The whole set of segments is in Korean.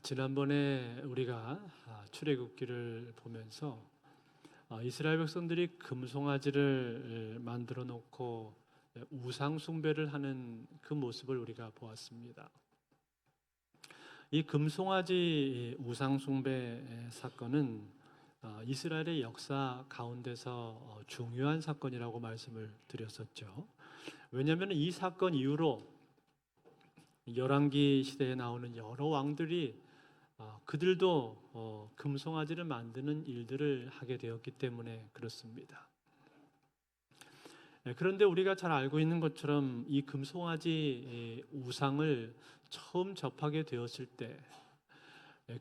지난번에 우리가 출애굽기를 보면서 이스라엘 백성들이 금송아지를 만들어 놓고 우상 숭배를 하는 그 모습을 우리가 보았습니다. 이 금송아지 우상 숭배 사건은 이스라엘의 역사 가운데서 중요한 사건이라고 말씀을 드렸었죠. 왜냐하면 이 사건 이후로 열왕기 시대에 나오는 여러 왕들이 그들도 금송아지를 만드는 일들을 하게 되었기 때문에 그렇습니다. 그런데 우리가 잘 알고 있는 것처럼 이 금송아지 우상을 처음 접하게 되었을 때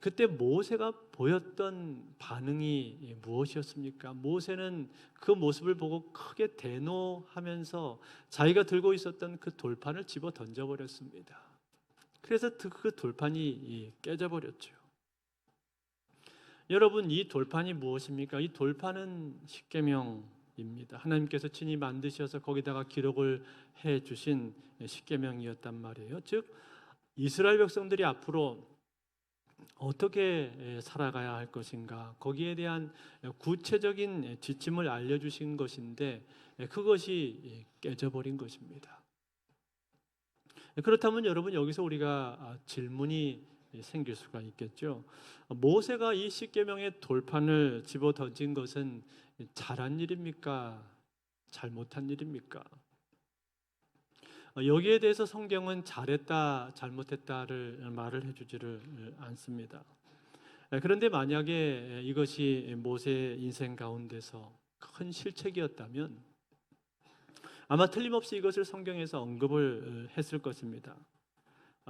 그때 모세가 보였던 반응이 무엇이었습니까? 모세는 그 모습을 보고 크게 대노하면서 자기가 들고 있었던 그 돌판을 집어 던져버렸습니다. 그래서 그 돌판이 깨져버렸죠. 여러분, 이 돌판이 무엇입니까? 이 돌판은 십계명입니다. 하나님께서 친히 만드셔서 거기다가 기록을 해주신 십계명이었단 말이에요. 즉 이스라엘 백성들이 앞으로 어떻게 살아가야 할 것인가, 거기에 대한 구체적인 지침을 알려주신 것인데 그것이 깨져버린 것입니다. 그렇다면 여러분, 여기서 우리가 질문이 생길 수가 있겠죠. 모세가 이 십계명의 돌판을 집어 던진 것은 잘한 일입니까? 잘못한 일입니까? 여기에 대해서 성경은 잘했다, 잘못했다를 말을 해주지를 않습니다. 그런데 만약에 이것이 모세의 인생 가운데서 큰 실책이었다면 아마 틀림없이 이것을 성경에서 언급을 했을 것입니다.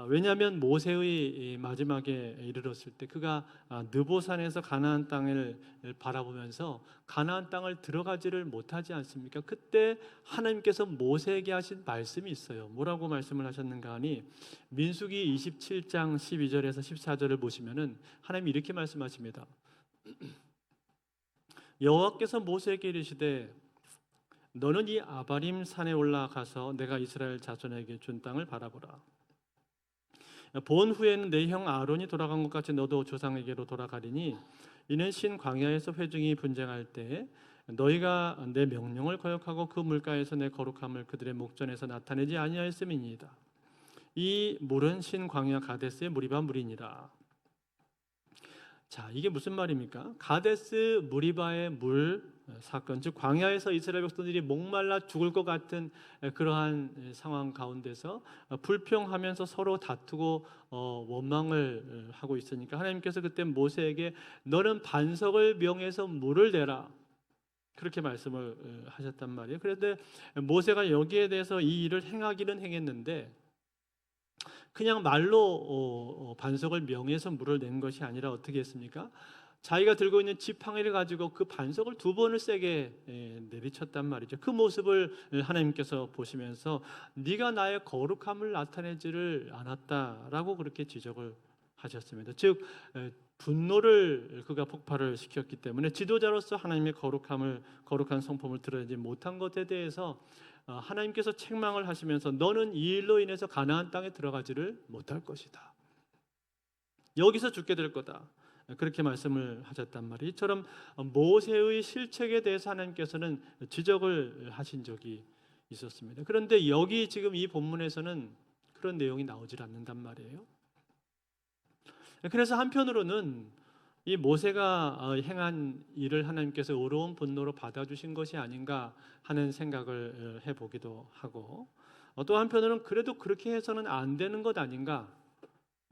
왜냐하면 모세의 마지막에 이르렀을 때 그가 느보산에서 가나안 땅을 바라보면서 가나안 땅을 들어가지를 못하지 않습니까? 그때 하나님께서 모세에게 하신 말씀이 있어요. 뭐라고 말씀을 하셨는가 하니 민수기 27장 12절에서 14절을 보시면은 하나님이 이렇게 말씀하십니다. 여호와께서 모세에게 이르시되 너는 이 아바림 산에 올라가서 내가 이스라엘 자손에게 준 땅을 바라보라. 본 후에는 내 형 아론이 돌아간 것 같이 너도 조상에게로 돌아가리니 이는 신 광야에서 회중이 분쟁할 때 너희가 내 명령을 거역하고 그 물가에서 내 거룩함을 그들의 목전에서 나타내지 아니하였음이니이다. 이 물은 신 광야 가데스의 무리바 물이니라. 자, 이게 무슨 말입니까? 가데스 무리바의 물 사건, 즉 광야에서 이스라엘 백성들이 목말라 죽을 것 같은 그러한 상황 가운데서 불평하면서 서로 다투고 원망을 하고 있으니까 하나님께서 그때 모세에게 너는 반석을 명해서 물을 내라, 그렇게 말씀을 하셨단 말이에요. 그런데 모세가 여기에 대해서 이 일을 행하기는 행했는데 그냥 말로 반석을 명해서 물을 낸 것이 아니라 어떻게 했습니까? 자기가 들고 있는 지팡이를 가지고 그 반석을 2번을 세게 내리쳤단 말이죠. 그 모습을 하나님께서 보시면서 네가 나의 거룩함을 나타내지를 않았다라고 그렇게 지적을 하셨습니다. 즉 분노를 그가 폭발을 시켰기 때문에 지도자로서 하나님의 거룩한 성품을 드러내지 못한 것에 대해서 하나님께서 책망을 하시면서 너는 이 일로 인해서 가나안 땅에 들어가지를 못할 것이다. 여기서 죽게 될 거다. 그렇게 말씀을 하셨단 말이에요. 이처럼 모세의 실책에 대해서 하나님께서는 지적을 하신 적이 있었습니다. 그런데 여기 지금 이 본문에서는 그런 내용이 나오질 않는단 말이에요. 그래서 한편으로는 이 모세가 행한 일을 하나님께서 의로운 분노로 받아주신 것이 아닌가 하는 생각을 해보기도 하고, 또 한편으로는 그래도 그렇게 해서는 안 되는 것 아닌가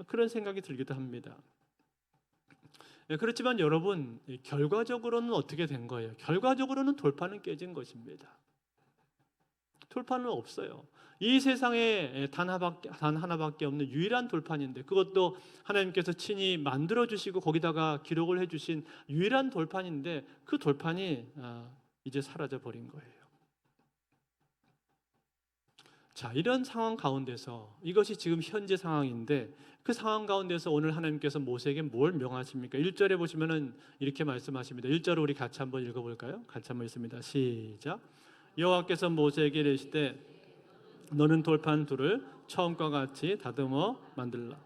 그런 생각이 들기도 합니다. 그렇지만 여러분, 결과적으로는 어떻게 된 거예요? 결과적으로는 돌판은 깨진 것입니다. 돌판은 없어요. 이 세상에 단 하나밖에 없는 유일한 돌판인데, 그것도 하나님께서 친히 만들어 주시고 거기다가 기록을 해주신 유일한 돌판인데 그 돌판이 이제 사라져 버린 거예요. 자, 이런 상황 가운데서 이것이 지금 현재 상황인데 그 상황 가운데서 오늘 하나님께서 모세에게 뭘 명하십니까? 1절에 보시면은 이렇게 말씀하십니다. 1절을 우리 같이 한번 읽어볼까요? 같이 한번 읽습니다. 시작. 여호와께서 모세에게 이르시되 너는 돌판 둘을 처음과 같이 다듬어 만들라.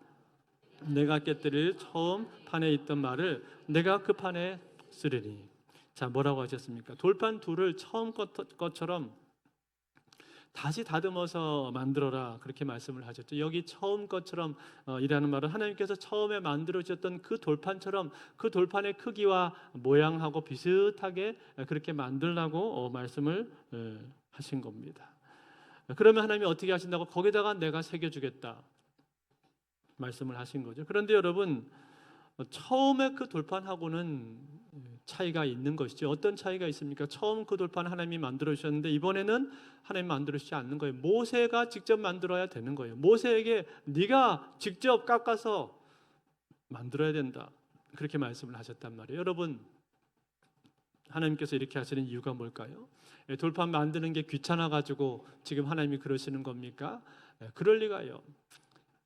내가 깨뜨릴 처음 판에 있던 말을 내가 그 판에 쓰리니. 자, 뭐라고 하셨습니까? 돌판 둘을 처음 것처럼 다시 다듬어서 만들어라, 그렇게 말씀을 하셨죠. 여기 처음 것처럼 이라는 말은 하나님께서 처음에 만들어 주셨던 그 돌판처럼 그 돌판의 크기와 모양하고 비슷하게 그렇게 만들라고 말씀을 하신 겁니다. 그러면 하나님이 어떻게 하신다고? 거기다가 내가 새겨주겠다 말씀을 하신 거죠. 그런데 여러분, 처음에 그 돌판하고는 차이가 있는 것이죠. 어떤 차이가 있습니까? 처음 그 돌판 하나님이 만들어 주셨는데 이번에는 하나님 만들어 주지 않는 거예요. 모세가 직접 만들어야 되는 거예요. 모세에게 네가 직접 깎아서 만들어야 된다, 그렇게 말씀을 하셨단 말이에요. 여러분, 하나님께서 이렇게 하시는 이유가 뭘까요? 돌판 만드는 게 귀찮아 가지고 지금 하나님이 그러시는 겁니까? 그럴 리가요.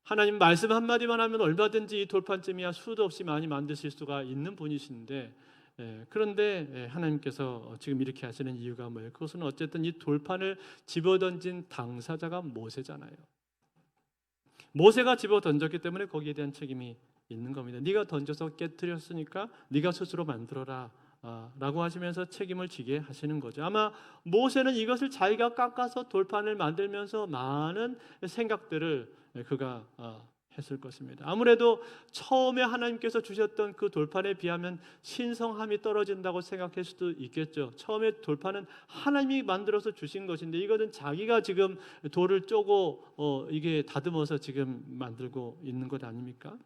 하나님 말씀 한마디만 하면 얼마든지 이 돌판쯤이야 수도 없이 많이 만드실 수가 있는 분이신데, 그런데 하나님께서 지금 이렇게 하시는 이유가 뭐예요? 그것은 어쨌든 이 돌판을 집어던진 당사자가 모세잖아요. 모세가 집어던졌기 때문에 거기에 대한 책임이 있는 겁니다. 네가 던져서 깨뜨렸으니까 네가 스스로 만들어라 라고 하시면서 책임을 지게 하시는 거죠. 아마 모세는 이것을 자기가 깎아서 돌판을 만들면서 많은 생각들을 그가 했을 것입니다. 아무래도 처음에 하나님께서 주셨던 그 돌판에 비하면 신성함이 떨어진다고 생각할 수도 있겠죠. 처음에 돌판은 하나님이 만들어서 주신 것인데 이거는 자기가 지금 돌을 쪼고 이게 다듬어서 지금 만들고 있는 것 아닙니까?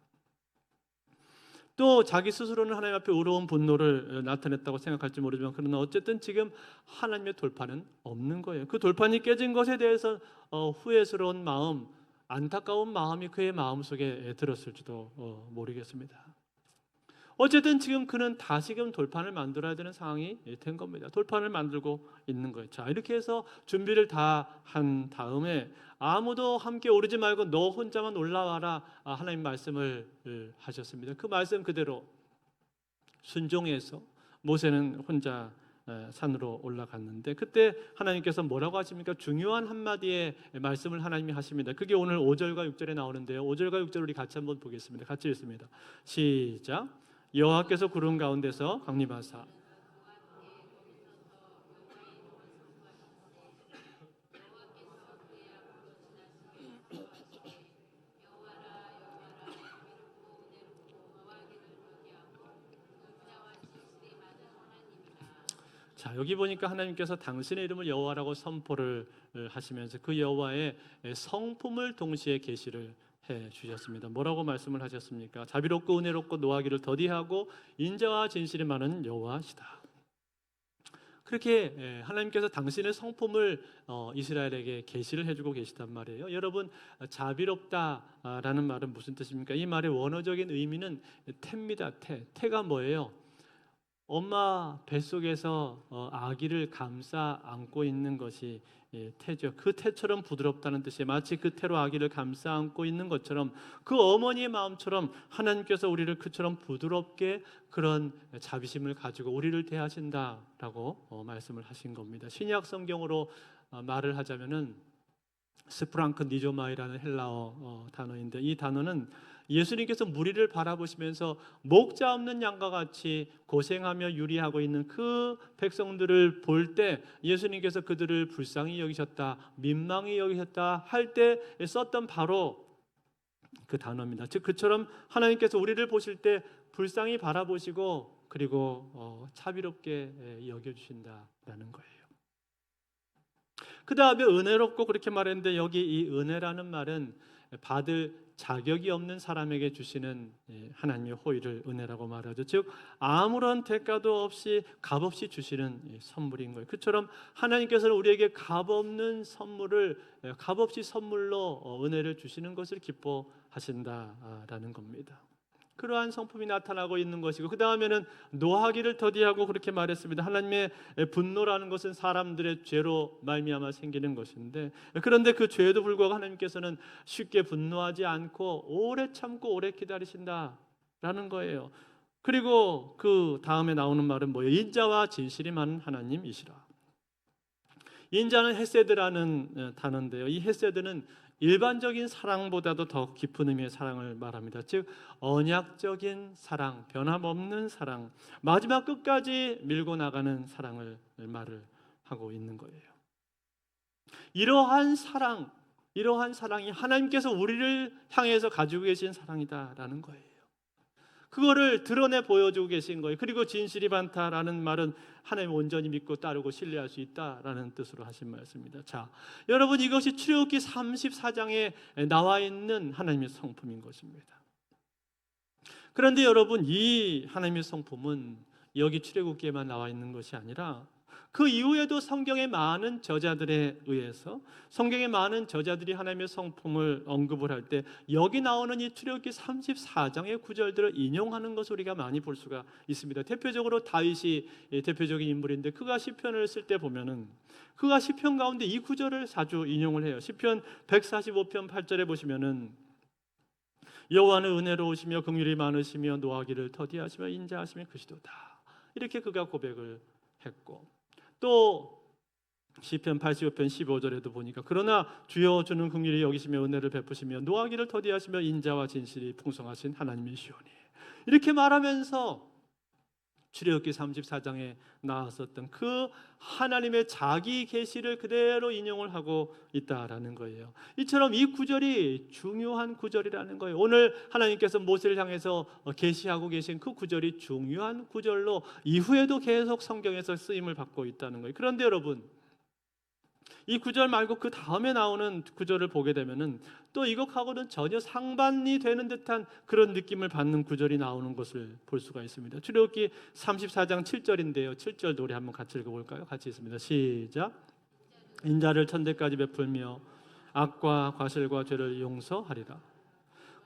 또 자기 스스로는 하나님 앞에 의로운 분노를 나타냈다고 생각할지 모르지만, 그러나 어쨌든 지금 하나님의 돌판은 없는 거예요. 그 돌판이 깨진 것에 대해서 후회스러운 마음, 안타까운 마음이 그의 마음속에 들었을지도 모르겠습니다. 어쨌든 지금 그는 다시금 돌판을 만들어야 되는 상황이 된 겁니다. 돌판을 만들고 있는 거예요. 자, 이렇게 해서 준비를 다 한 다음에 아무도 함께 오르지 말고 너 혼자만 올라와라, 하나님 말씀을 하셨습니다. 그 말씀 그대로 순종해서 모세는 혼자 산으로 올라갔는데, 그때 하나님께서 뭐라고 하십니까? 중요한 한마디의 말씀을 하나님이 하십니다. 그게 오늘 5절과 6절에 나오는데요. 5절과 6절 우리 같이 한번 보겠습니다. 같이 읽습니다. 시작. 여호와께서 구름 가운데서 강림하사 자, 여기 보니까 하나님께서 당신의 이름을 여호와라고 선포를 하시면서 그 여호와의 성품을 동시에 계시를 해 주셨습니다. 뭐라고 말씀을 하셨습니까? 자비롭고 은혜롭고 노하기를 더디하고 인자와 진실이 많은 여호와시다. 그렇게 하나님께서 당신의 성품을 이스라엘에게 계시를 해주고 계시단 말이에요. 여러분, 자비롭다라는 말은 무슨 뜻입니까? 이 말의 원어적인 의미는 태입니다. 태가 뭐예요? 엄마 뱃속에서 아기를 감싸 안고 있는 것이 태죠. 그 태처럼 부드럽다는 뜻이에요. 마치 그 태로 아기를 감싸 안고 있는 것처럼 그 어머니의 마음처럼 하나님께서 우리를 그처럼 부드럽게 그런 자비심을 가지고 우리를 대하신다라고 말씀을 하신 겁니다. 신약 성경으로 말을 하자면은 스프랑크 니조마이라는 헬라어 단어인데, 이 단어는 예수님께서 무리를 바라보시면서 목자 없는 양과 같이 고생하며 유리하고 있는 그 백성들을 볼 때 예수님께서 그들을 불쌍히 여기셨다, 민망히 여기셨다 할 때 썼던 바로 그 단어입니다. 즉 그처럼 하나님께서 우리를 보실 때 불쌍히 바라보시고 그리고 자비롭게 여겨주신다라는 거예요. 그 다음에 은혜롭고 그렇게 말했는데, 여기 이 은혜라는 말은 받을 자격이 없는 사람에게 주시는 하나님의 호의를 은혜라고 말하죠. 즉 아무런 대가도 없이 값없이 주시는 선물인 거예요. 그처럼 하나님께서는 우리에게 값없는 선물을 값없이 선물로 은혜를 주시는 것을 기뻐하신다라는 겁니다. 그러한 성품이 나타나고 있는 것이고, 그 다음에는 노하기를 더디하고 그렇게 말했습니다. 하나님의 분노라는 것은 사람들의 죄로 말미암아 생기는 것인데, 그런데 그 죄에도 불구하고 하나님께서는 쉽게 분노하지 않고 오래 참고 오래 기다리신다라는 거예요. 그리고 그 다음에 나오는 말은 뭐예요? 인자와 진실이 많은 하나님이시라. 인자는 헤세드라는 단어인데요. 이 헤세드는 일반적인 사랑보다도 더 깊은 의미의 사랑을 말합니다. 즉 언약적인 사랑, 변함없는 사랑, 마지막 끝까지 밀고 나가는 사랑을 말을 하고 있는 거예요. 이러한 사랑이 하나님께서 우리를 향해서 가지고 계신 사랑이다라는 거예요. 그거를 드러내 보여주고 계신 거예요. 그리고 진실이 많다라는 말은 하나님 온전히 믿고 따르고 신뢰할 수 있다라는 뜻으로 하신 말씀입니다. 자, 여러분, 이것이 출애굽기 34장에 나와 있는 하나님의 성품인 것입니다. 그런데 여러분, 이 하나님의 성품은 여기 출애굽기에만 나와 있는 것이 아니라 그 이후에도 성경의 많은 저자들에 의해서, 성경의 많은 저자들이 하나님의 성품을 언급을 할 때 여기 나오는 이 출애굽기 34장의 구절들을 인용하는 것을 우리가 많이 볼 수가 있습니다. 대표적으로 다윗이 대표적인 인물인데 그가 시편을 쓸 때 보면은 그가 시편 가운데 이 구절을 자주 인용을 해요. 시편 145편 8절에 보시면은 여호와는 은혜로우시며 긍휼이 많으시며 노하기를 더디하시며 인자하시며 크시도다, 이렇게 그가 고백을 했고, 또 시편 85편 15절에도 보니까 그러나 주여 주는 긍휼히 여기시며 은혜를 베푸시며 노하기를 더디하시며 인자와 진실이 풍성하신 하나님이시오니, 이렇게 말하면서 출애굽기 34장에 나왔었던 그 하나님의 자기 계시를 그대로 인용을 하고 있다라는 거예요. 이처럼 이 구절이 중요한 구절이라는 거예요. 오늘 하나님께서 모세를 향해서 계시하고 계신 그 구절이 중요한 구절로 이후에도 계속 성경에서 쓰임을 받고 있다는 거예요. 그런데 여러분, 이 구절 말고 그 다음에 나오는 구절을 보게 되면은 또 이것하고는 전혀 상반이 되는 듯한 그런 느낌을 받는 구절이 나오는 것을 볼 수가 있습니다. 출애굽기 34장 7절인데요. 7절 노래 한번 같이 읽어볼까요? 같이 있습니다. 시작. 인자를 천대까지 베풀며 악과 과실과 죄를 용서하리라.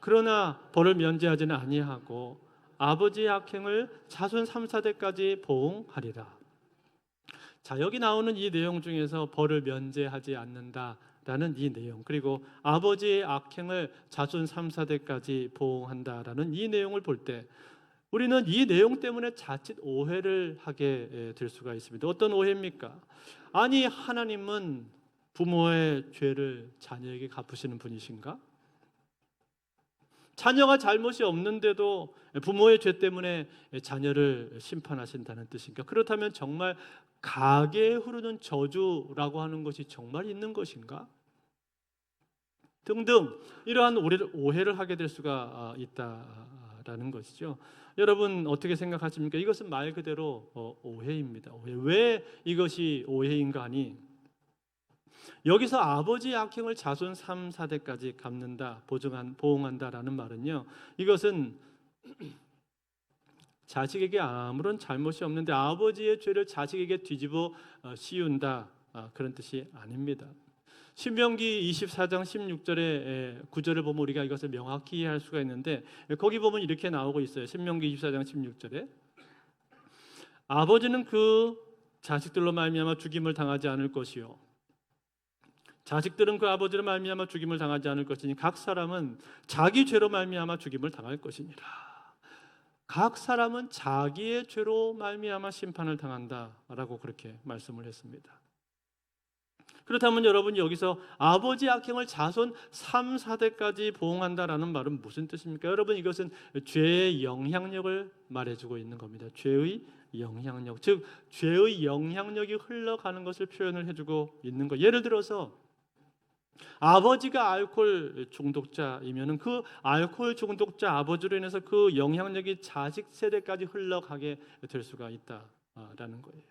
그러나 벌을 면제하지는 아니하고 아버지의 악행을 자손 3, 4대까지 보응하리라. 자, 여기 나오는 이 내용 중에서 벌을 면제하지 않는다라는 이 내용, 그리고 아버지의 악행을 자손 3, 4대까지 보응한다라는 이 내용을 볼 때 우리는 이 내용 때문에 자칫 오해를 하게 될 수가 있습니다. 어떤 오해입니까? 아니, 하나님은 부모의 죄를 자녀에게 갚으시는 분이신가? 자녀가 잘못이 없는데도 부모의 죄 때문에 자녀를 심판하신다는 뜻인가? 그렇다면 정말 가계에 흐르는 저주라고 하는 것이 정말 있는 것인가? 등등 이러한 오해를 하게 될 수가 있다라는 것이죠. 여러분 어떻게 생각하십니까? 이것은 말 그대로 오해입니다. 오해. 왜 이것이 오해인가 하니, 여기서 아버지의 악행을 자손 3, 4대까지 갚는다, 보응한다라는 말은요, 이것은 자식에게 아무런 잘못이 없는데 아버지의 죄를 자식에게 뒤집어 씌운다, 그런 뜻이 아닙니다. 신명기 24장 16절의 구절을 보면 우리가 이것을 명확히 이해할 수가 있는데, 거기 보면 이렇게 나오고 있어요. 신명기 24장 16절에 아버지는 그 자식들로 말미암아 죽임을 당하지 않을 것이요, 자식들은 그 아버지로 말미암아 죽임을 당하지 않을 것이니 각 사람은 자기 죄로 말미암아 죽임을 당할 것이니라. 각 사람은 자기의 죄로 말미암아 심판을 당한다라고 그렇게 말씀을 했습니다. 그렇다면 여러분, 여기서 아버지 악행을 자손 3, 4대까지 보응한다라는 말은 무슨 뜻입니까? 여러분, 이것은 죄의 영향력을 말해주고 있는 겁니다. 죄의 영향력, 즉 죄의 영향력이 흘러가는 것을 표현을 해주고 있는 거. 예를 들어서 아버지가 알코올 중독자이면은 그 알코올 중독자 아버지로 인해서 그 영향력이 자식 세대까지 흘러가게 될 수가 있다라는 거예요.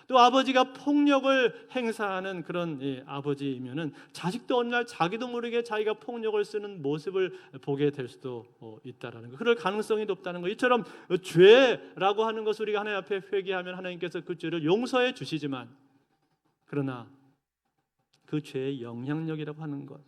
또 아버지가 폭력을 행사하는 그런 아버지이면은 자식도 어느 날 자기도 모르게 자기가 폭력을 쓰는 모습을 보게 될 수도 있다라는 거. 그럴 가능성이 높다는 거. 이처럼 죄라고 하는 것을 우리가 하나님 앞에 회개하면 하나님께서 그 죄를 용서해 주시지만, 그러나 그 죄의 영향력이라고 하는 것,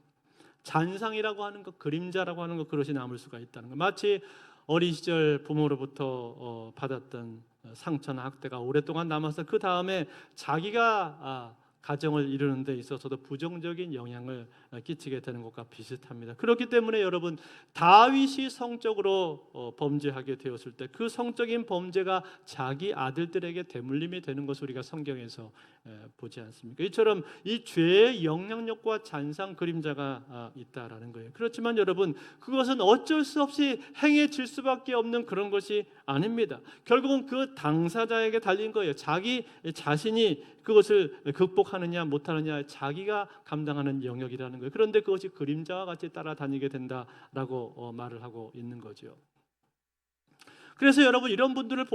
잔상이라고 하는 것, 그림자라고 하는 것, 그것이 남을 수가 있다는 것. 마치 어린 시절 부모로부터 받았던 상처나 학대가 오랫동안 남아서 그 다음에 자기가 가정을 이루는 데 있어서도 부정적인 영향을 끼치게 되는 것과 비슷합니다. 그렇기 때문에 여러분, 다윗이 성적으로 범죄하게 되었을 때 그 성적인 범죄가 자기 아들들에게 대물림이 되는 것을 우리가 성경에서 보지 않습니까? 이처럼 이 죄의 영향력과 잔상 그림자가 있다라는 거예요. 그렇지만 여러분, 그것은 어쩔 수 없이 행해질 수밖에 없는 그런 것이 아닙니다. 결국은 그 당사자에게 달린 거예요. 자기 자신이 그것을 극복하느냐 못하느냐 자기가 감당하는 영역이라는 거예요. 그런데 그것이 그림자와 같이 따라다니게 된다라고 말을 하고 있는 거죠. 그래서 여러분, 이런 부분들을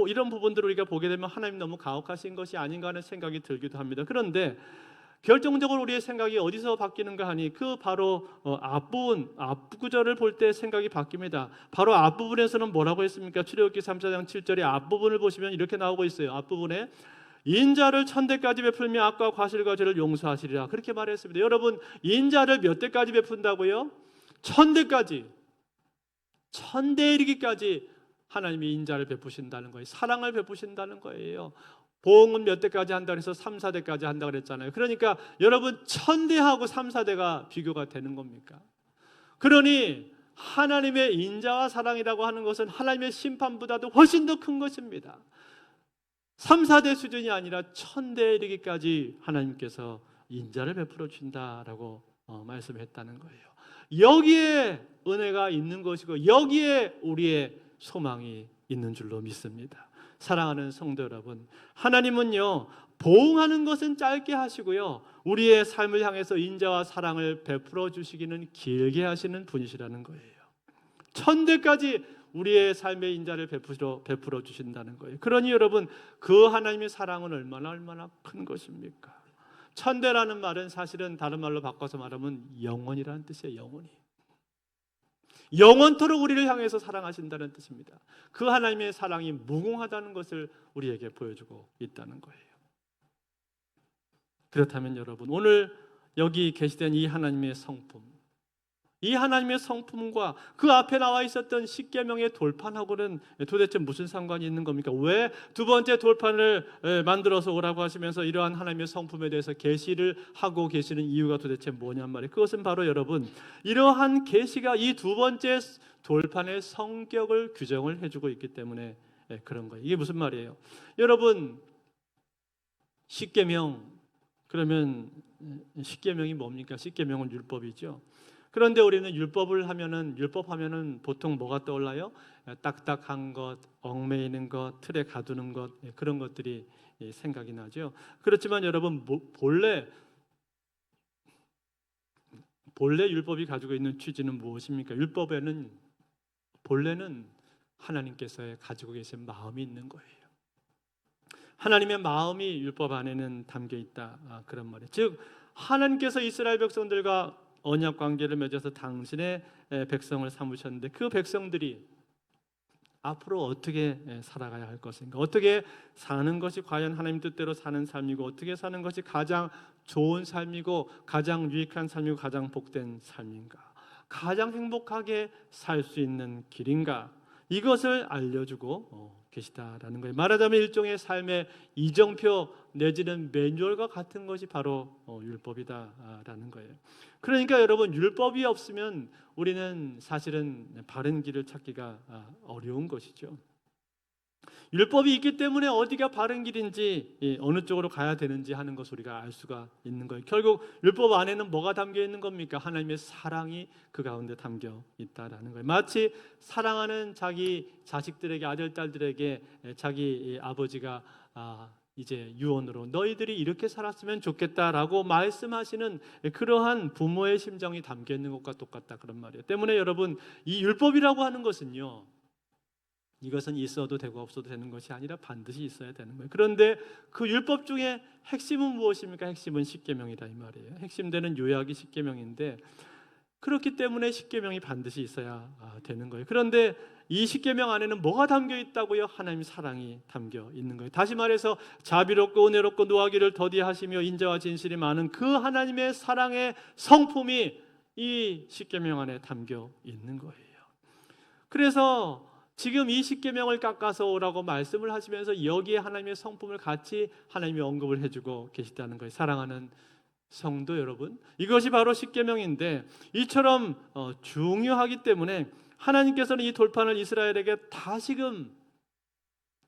우리가 보게 되면 하나님 너무 가혹하신 것이 아닌가 하는 생각이 들기도 합니다. 그런데 결정적으로 우리의 생각이 어디서 바뀌는가 하니 그 바로 앞부분, 앞구절을 볼 때 생각이 바뀝니다. 바로 앞부분에서는 뭐라고 했습니까? 출애굽기 3장 7절의 앞부분을 보시면 이렇게 나오고 있어요. 앞부분에 인자를 1000대까지 베풀며 악과 과실과 죄를 용서하시리라, 그렇게 말했습니다. 여러분, 인자를 몇 대까지 베푼다고요? 1000대까지, 1000대 이르기까지 하나님이 인자를 베푸신다는 거예요. 사랑을 베푸신다는 거예요. 보응은 몇 대까지 한다 그래서 3, 4대까지 한다 그랬잖아요. 그러니까 여러분, 1000대하고 3, 4대가 비교가 되는 겁니까? 그러니 하나님의 인자와 사랑이라고 하는 것은 하나님의 심판보다도 훨씬 더 큰 것입니다. 3, 4대 수준이 아니라 1000대에 이르기까지 하나님께서 인자를 베풀어 준다라고 말씀했다는 거예요. 여기에 은혜가 있는 것이고 여기에 우리의 소망이 있는 줄로 믿습니다. 사랑하는 성도 여러분, 하나님은요, 보응하는 것은 짧게 하시고요, 우리의 삶을 향해서 인자와 사랑을 베풀어 주시기는 길게 하시는 분이시라는 거예요. 1000대까지 우리의 삶의 인자를 베풀어 주신다는 거예요. 그러니 여러분, 그 하나님의 사랑은 얼마나 큰 것입니까? 1000대라는 말은 사실은 다른 말로 바꿔서 말하면 영원이라는 뜻이에요. 영원히. 영원토록 우리를 향해서 사랑하신다는 뜻입니다. 그 하나님의 사랑이 무궁하다는 것을 우리에게 보여주고 있다는 거예요. 그렇다면 여러분, 오늘 여기 계시된 이 하나님의 성품, 이 하나님의 성품과 그 앞에 나와 있었던 십계명의 돌판하고는 도대체 무슨 상관이 있는 겁니까? 왜 두 번째 돌판을 만들어서 오라고 하시면서 이러한 하나님의 성품에 대해서 계시를 하고 계시는 이유가 도대체 뭐냔 말이에요. 그것은 바로 여러분, 이러한 계시가 이 두 번째 돌판의 성격을 규정을 해주고 있기 때문에 그런 거예요. 이게 무슨 말이에요? 여러분, 십계명, 그러면 십계명이 뭡니까? 십계명은 율법이죠. 그런데 우리는 율법하면은 보통 뭐가 떠올라요? 딱딱한 것, 얽매이는 것, 틀에 가두는 것, 그런 것들이 생각이 나죠. 그렇지만 여러분, 본래 율법이 가지고 있는 취지는 무엇입니까? 율법에는 본래는 하나님께서 가지고 계신 마음이 있는 거예요. 하나님의 마음이 율법 안에는 담겨 있다, 그런 말이에요. 즉, 하나님께서 이스라엘 백성들과 언약 관계를 맺어서 당신의 백성을 삼으셨는데 그 백성들이 앞으로 어떻게 살아가야 할 것인가, 어떻게 사는 것이 과연 하나님 뜻대로 사는 삶이고, 어떻게 사는 것이 가장 좋은 삶이고 가장 유익한 삶이고 가장 복된 삶인가, 가장 행복하게 살 수 있는 길인가, 이것을 알려주고 계시다라는 거예요. 말하자면 일종의 삶의 이정표 내지는 매뉴얼과 같은 것이 바로 율법이다라는 거예요. 그러니까 여러분, 율법이 없으면 우리는 사실은 바른 길을 찾기가 어려운 것이죠. 율법이 있기 때문에 어디가 바른 길인지, 어느 쪽으로 가야 되는지 하는 것을 우리가 알 수가 있는 거예요. 결국 율법 안에는 뭐가 담겨 있는 겁니까? 하나님의 사랑이 그 가운데 담겨 있다라는 거예요. 마치 사랑하는 자기 자식들에게, 아들, 딸들에게 자기 아버지가 이제 유언으로 너희들이 이렇게 살았으면 좋겠다라고 말씀하시는 그러한 부모의 심정이 담겨 있는 것과 똑같다, 그런 말이에요. 때문에 여러분, 이 율법이라고 하는 것은요, 이것은 있어도 되고 없어도 되는 것이 아니라 반드시 있어야 되는 거예요. 그런데 그 율법 중에 핵심은 무엇입니까? 핵심은 십계명이다, 이 말이에요. 핵심되는 요약이 십계명인데, 그렇기 때문에 십계명이 반드시 있어야 되는 거예요. 그런데 이 십계명 안에는 뭐가 담겨 있다고요? 하나님의 사랑이 담겨 있는 거예요. 다시 말해서 자비롭고 은혜롭고 노하기를 더디하시며 인자와 진실이 많은 그 하나님의 사랑의 성품이 이 십계명 안에 담겨 있는 거예요. 그래서 지금 이 십계명을 깎아서 오라고 말씀을 하시면서 여기에 하나님의 성품을 같이 하나님이 언급을 해주고 계시다는 거예요. 사랑하는 성도 여러분, 이것이 바로 십계명인데 이처럼 중요하기 때문에 하나님께서는 이 돌판을 이스라엘에게 다시금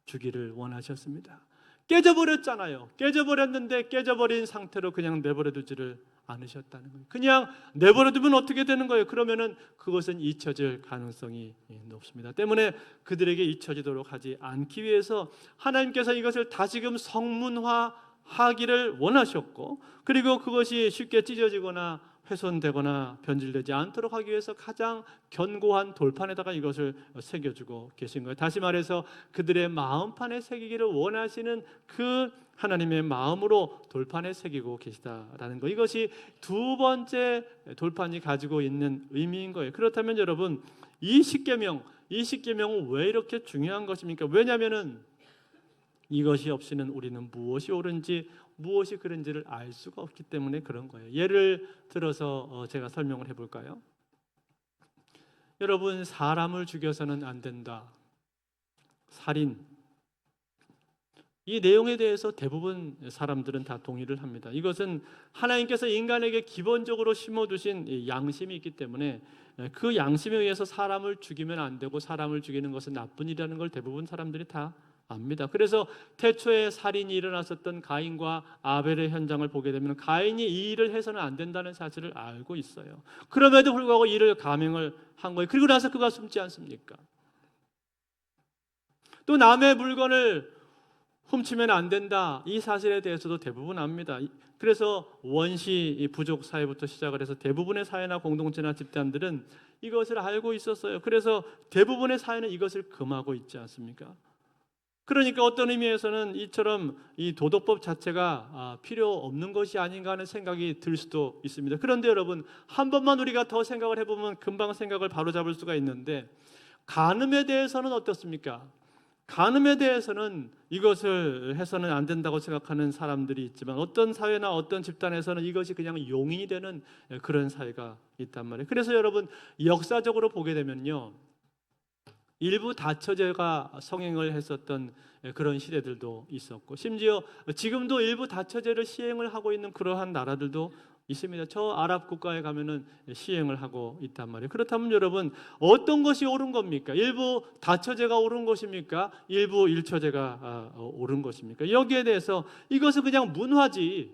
주기를 원하셨습니다. 깨져버렸잖아요. 깨져버렸는데 깨져버린 상태로 그냥 내버려두지를 않으셨다는 거예요. 그냥 내버려두면 어떻게 되는 거예요? 그러면은 그것은 잊혀질 가능성이 높습니다. 때문에 그들에게 잊혀지도록 하지 않기 위해서 하나님께서 이것을 다시금 성문화하기를 원하셨고, 그리고 그것이 쉽게 찢어지거나 훼손되거나 변질되지 않도록 하기 위해서 가장 견고한 돌판에다가 이것을 새겨주고 계신 거예요. 다시 말해서 그들의 마음판에 새기기를 원하시는 그 하나님의 마음으로 돌판에 새기고 계시다라는 거, 이것이 두 번째 돌판이 가지고 있는 의미인 거예요. 그렇다면 여러분, 이 십계명은 왜 이렇게 중요한 것입니까? 왜냐하면은 이것이 없이는 우리는 무엇이 옳은지 무엇이 그른지를 알 수가 없기 때문에 그런 거예요. 예를 들어서 제가 설명을 해볼까요? 여러분, 사람을 죽여서는 안 된다, 살인, 이 내용에 대해서 대부분 사람들은 다 동의를 합니다. 이것은 하나님께서 인간에게 기본적으로 심어두신 양심이 있기 때문에 그 양심에 의해서 사람을 죽이면 안 되고 사람을 죽이는 것은 나쁜 일이라는 걸 대부분 사람들이 다 압니다. 그래서 태초에 살인이 일어났었던 가인과 아벨의 현장을 보게 되면 가인이 이 일을 해서는 안 된다는 사실을 알고 있어요. 그럼에도 불구하고 이를 감행을 한 거예요. 그리고 나서 그가 숨지 않습니까? 또 남의 물건을 훔치면 안 된다, 이 사실에 대해서도 대부분 압니다. 그래서 원시 부족 사회부터 시작을 해서 대부분의 사회나 공동체나 집단들은 이것을 알고 있었어요. 그래서 대부분의 사회는 이것을 금하고 있지 않습니까? 그러니까 어떤 의미에서는 이처럼 이 도덕법 자체가 필요 없는 것이 아닌가 하는 생각이 들 수도 있습니다. 그런데 여러분, 한 번만 우리가 더 생각을 해보면 금방 생각을 바로잡을 수가 있는데, 간음에 대해서는 어떻습니까? 간음에 대해서는 이것을 해서는 안 된다고 생각하는 사람들이 있지만 어떤 사회나 어떤 집단에서는 이것이 그냥 용인이 되는 그런 사회가 있단 말이에요. 그래서 여러분, 역사적으로 보게 되면요, 일부 다처제가 성행을 했었던 그런 시대들도 있었고, 심지어 지금도 일부 다처제를 시행을 하고 있는 그러한 나라들도 있습니다. 저 아랍 국가에 가면은 시행을 하고 있단 말이에요. 그렇다면 여러분, 어떤 것이 옳은 겁니까? 일부 다처제가 옳은 것입니까? 일부 일처제가 옳은 것입니까? 여기에 대해서 이것은 그냥 문화지,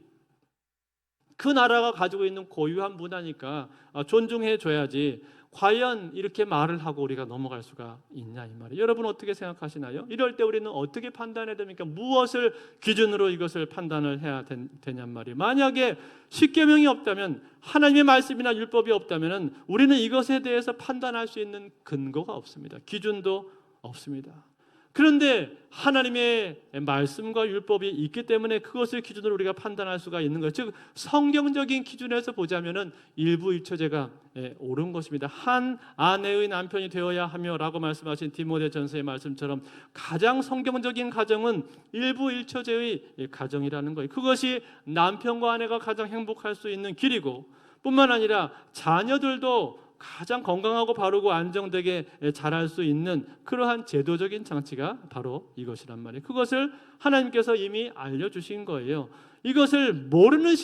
그 나라가 가지고 있는 고유한 문화니까 존중해 줘야지, 과연 이렇게 말을 하고 우리가 넘어갈 수가 있냐 이 말이에요. 여러분 어떻게 생각하시나요? 이럴 때 우리는 어떻게 판단해야 됩니까? 무엇을 기준으로 이것을 판단을 해야 되냔 말이에요. 만약에 십계명이 없다면, 하나님의 말씀이나 율법이 없다면 우리는 이것에 대해서 판단할 수 있는 근거가 없습니다. 기준도 없습니다. 그런데 하나님의 말씀과 율법이 있기 때문에 그것을 기준으로 우리가 판단할 수가 있는 거예요. 즉 성경적인 기준에서 보자면은 일부 일처제가 옳은 것입니다. 한 아내의 남편이 되어야 하며라고 말씀하신 디모데전서의 말씀처럼 가장 성경적인 가정은 일부 일처제의 가정이라는 거예요. 그것이 남편과 아내가 가장 행복할 수 있는 길이고, 뿐만 아니라 자녀들도 가장 건강하고 바르고 안정되게 자랄 수 있는 그러한 제도적인 장치가 바로 이것이란 말이에요. 그것을 하나님께서 이미 알려주신 거예요. 이것을 모르는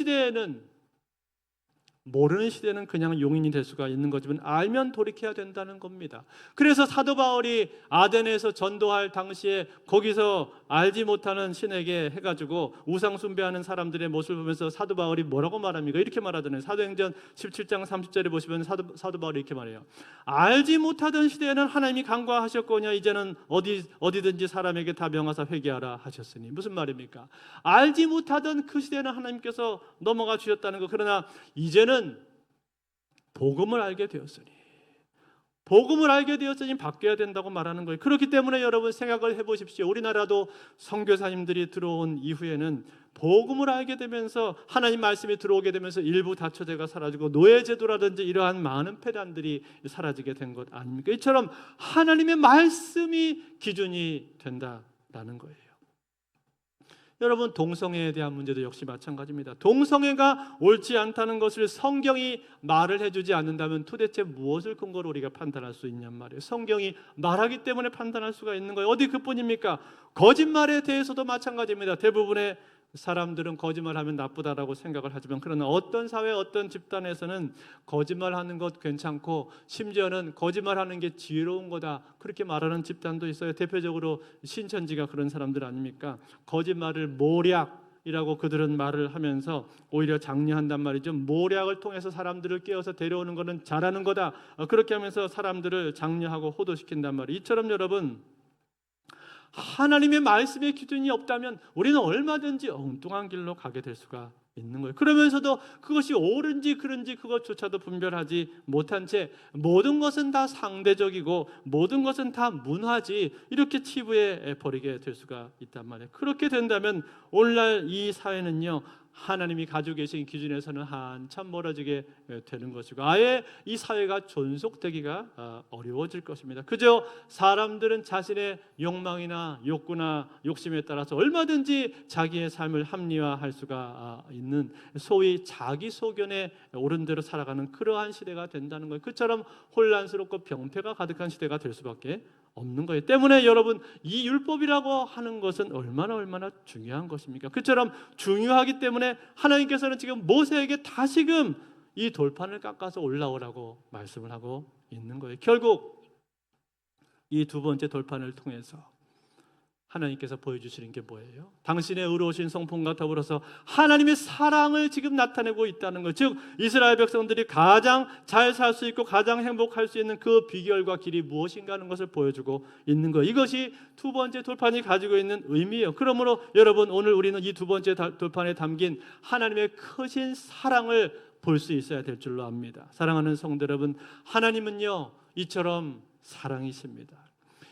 시대에는 그냥 용인이 될 수가 있는 거지만 알면 돌이켜야 된다는 겁니다. 그래서 사도 바울이 아덴에서 전도할 당시에 거기서 알지 못하는 신에게 해가지고 우상 숭배하는 사람들의 모습을 보면서 사도 바울이 뭐라고 말합니까? 이렇게 말하잖아요. 사도행전 17장 30절에 보시면 사도 바울이 이렇게 말해요. 알지 못하던 시대에는 하나님이 간과하셨거냐, 이제는 어디든지 사람에게 다 명하사 회개하라 하셨으니. 무슨 말입니까? 알지 못하던 그 시대에는 하나님께서 넘어가 주셨다는 거. 그러나 이제는 복음을 알게 되었으니 바뀌어야 된다고 말하는 거예요. 그렇기 때문에 여러분 생각을 해보십시오. 우리나라도 선교사님들이 들어온 이후에는 복음을 알게 되면서 하나님 말씀이 들어오게 되면서 일부 다처제가 사라지고 노예제도라든지 이러한 많은 폐단들이 사라지게 된 것 아닙니까? 이처럼 하나님의 말씀이 기준이 된다라는 거예요. 여러분, 동성애에 대한 문제도 역시 마찬가지입니다. 동성애가 옳지 않다는 것을 성경이 말을 해주지 않는다면 도대체 무엇을 근거로 우리가 판단할 수 있냔 말이에요. 성경이 말하기 때문에 판단할 수가 있는 거예요. 어디 그뿐입니까? 거짓말에 대해서도 마찬가지입니다. 대부분의 사람들은 거짓말하면 나쁘다라고 생각을 하지만, 그러나 어떤 사회, 어떤 집단에서는 거짓말하는 것 괜찮고 심지어는 거짓말하는 게 지혜로운 거다, 그렇게 말하는 집단도 있어요. 대표적으로 신천지가 그런 사람들 아닙니까? 거짓말을 모략이라고 그들은 말을 하면서 오히려 장려한단 말이죠. 모략을 통해서 사람들을 깨워서 데려오는 것은 잘하는 거다, 그렇게 하면서 사람들을 장려하고 호도시킨단 말이에요. 이처럼 여러분, 하나님의 말씀의 기준이 없다면 우리는 얼마든지 엉뚱한 길로 가게 될 수가 있는 거예요. 그러면서도 그것이 옳은지 그른지 그것조차도 분별하지 못한 채 모든 것은 다 상대적이고 모든 것은 다 문화지, 이렇게 치부해 버리게 될 수가 있단 말이에요. 그렇게 된다면 오늘날 이 사회는요, 하나님이 가지고 계신 기준에서는 한참 멀어지게 되는 것이고, 아예 이 사회가 존속되기가 어려워질 것입니다. 그저 사람들은 자신의 욕망이나 욕구나 욕심에 따라서 얼마든지 자기의 삶을 합리화할 수가 있는, 소위 자기 소견에 옳은 대로 살아가는 그러한 시대가 된다는 거예요. 그처럼 혼란스럽고 병폐가 가득한 시대가 될 수밖에 없는 거예요. 때문에 여러분, 이 율법이라고 하는 것은 얼마나 중요한 것입니까? 그처럼 중요하기 때문에 하나님께서는 지금 모세에게 다시금 이 돌판을 깎아서 올라오라고 말씀을 하고 있는 거예요. 결국 이 두 번째 돌판을 통해서 하나님께서 보여주시는 게 뭐예요? 당신의 의로우신 성품과 더불어서 하나님의 사랑을 지금 나타내고 있다는 것. 즉 이스라엘 백성들이 가장 잘 살 수 있고 가장 행복할 수 있는 그 비결과 길이 무엇인가 하는 것을 보여주고 있는 것. 이것이 두 번째 돌판이 가지고 있는 의미예요. 그러므로 여러분, 오늘 우리는 이 두 번째 돌판에 담긴 하나님의 크신 사랑을 볼 수 있어야 될 줄로 압니다. 사랑하는 성도 여러분, 하나님은요 이처럼 사랑이십니다.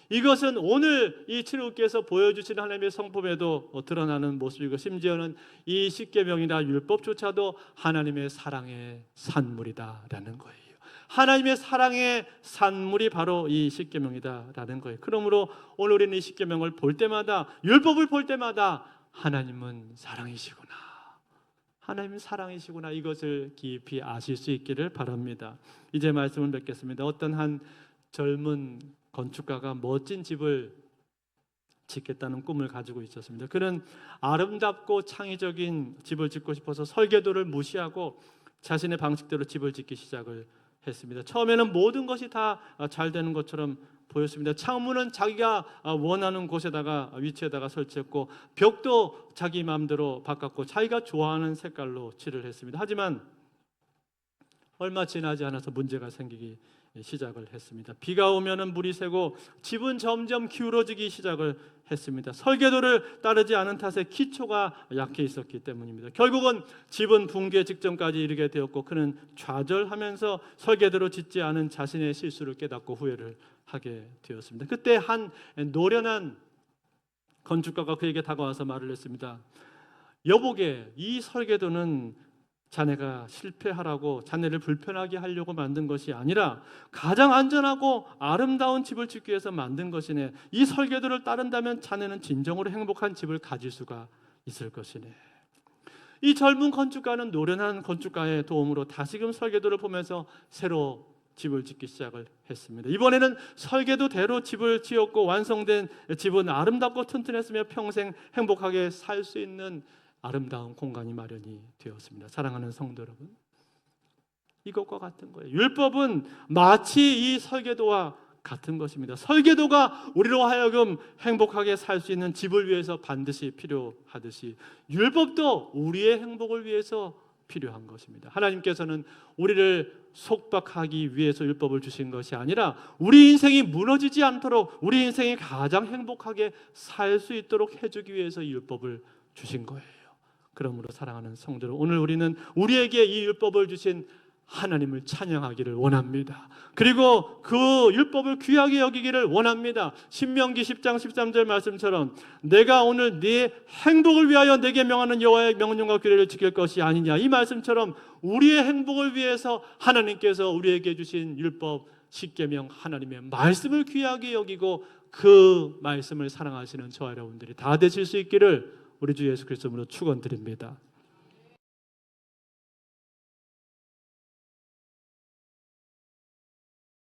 이것은 오늘 이 출애굽기에서 보여주신 하나님의 성품에도 드러나는 모습이고, 심지어는 이 십계명이나 율법조차도 하나님의 사랑의 산물이다라는 거예요. 하나님의 사랑의 산물이 바로 이 십계명이다라는 거예요. 그러므로 오늘 우리는 이 십계명을 볼 때마다, 율법을 볼 때마다 하나님은 사랑이시구나, 하나님은 사랑이시구나, 이것을 깊이 아실 수 있기를 바랍니다. 이제 말씀을 맺겠습니다. 어떤 한 젊은 건축가가 멋진 집을 짓겠다는 꿈을 가지고 있었습니다. 그는 아름답고 창의적인 집을 짓고 싶어서 설계도를 무시하고 자신의 방식대로 집을 짓기 시작을 했습니다. 처음에는 모든 것이 다 잘 되는 것처럼 보였습니다. 창문은 자기가 원하는 곳에다가, 위치에다가 설치했고, 벽도 자기 마음대로 바꿨고, 자기가 좋아하는 색깔로 칠을 했습니다. 하지만 얼마 지나지 않아서 문제가 생기기 시작을 했습니다. 비가 오면은 물이 새고 집은 점점 기울어지기 시작을 했습니다. 설계도를 따르지 않은 탓에 기초가 약해 있었기 때문입니다. 결국은 집은 붕괴 직전까지 이르게 되었고, 그는 좌절하면서 설계도로 짓지 않은 자신의 실수를 깨닫고 후회를 하게 되었습니다. 그때 한 노련한 건축가가 그에게 다가와서 말을 했습니다. 여보게, 이 설계도는 자네가 실패하라고, 자네를 불편하게 하려고 만든 것이 아니라 가장 안전하고 아름다운 집을 짓기 위해서 만든 것이네. 이 설계도를 따른다면 자네는 진정으로 행복한 집을 가질 수가 있을 것이네. 이 젊은 건축가는 노련한 건축가의 도움으로 다시금 설계도를 보면서 새로 집을 짓기 시작을 했습니다. 이번에는 설계도대로 집을 지었고, 완성된 집은 아름답고 튼튼했으며 평생 행복하게 살 수 있는 아름다운 공간이 마련이 되었습니다. 사랑하는 성도 여러분, 이것과 같은 거예요. 율법은 마치 이 설계도와 같은 것입니다. 설계도가 우리로 하여금 행복하게 살 수 있는 집을 위해서 반드시 필요하듯이, 율법도 우리의 행복을 위해서 필요한 것입니다. 하나님께서는 우리를 속박하기 위해서 율법을 주신 것이 아니라 우리 인생이 무너지지 않도록, 우리 인생이 가장 행복하게 살 수 있도록 해주기 위해서 이 율법을 주신 거예요. 그러므로 사랑하는 성도들, 오늘 우리는 우리에게 이 율법을 주신 하나님을 찬양하기를 원합니다. 그리고 그 율법을 귀하게 여기기를 원합니다. 신명기 10장 13절 말씀처럼 내가 오늘 네 행복을 위하여 내게 명하는 여호와의 명령과 규례를 지킬 것이 아니냐, 이 말씀처럼 우리의 행복을 위해서 하나님께서 우리에게 주신 율법 십계명, 하나님의 말씀을 귀하게 여기고 그 말씀을 사랑하시는 저와 여러분들이 다 되실 수 있기를 우리 주 예수 그리스도로 축원드립니다.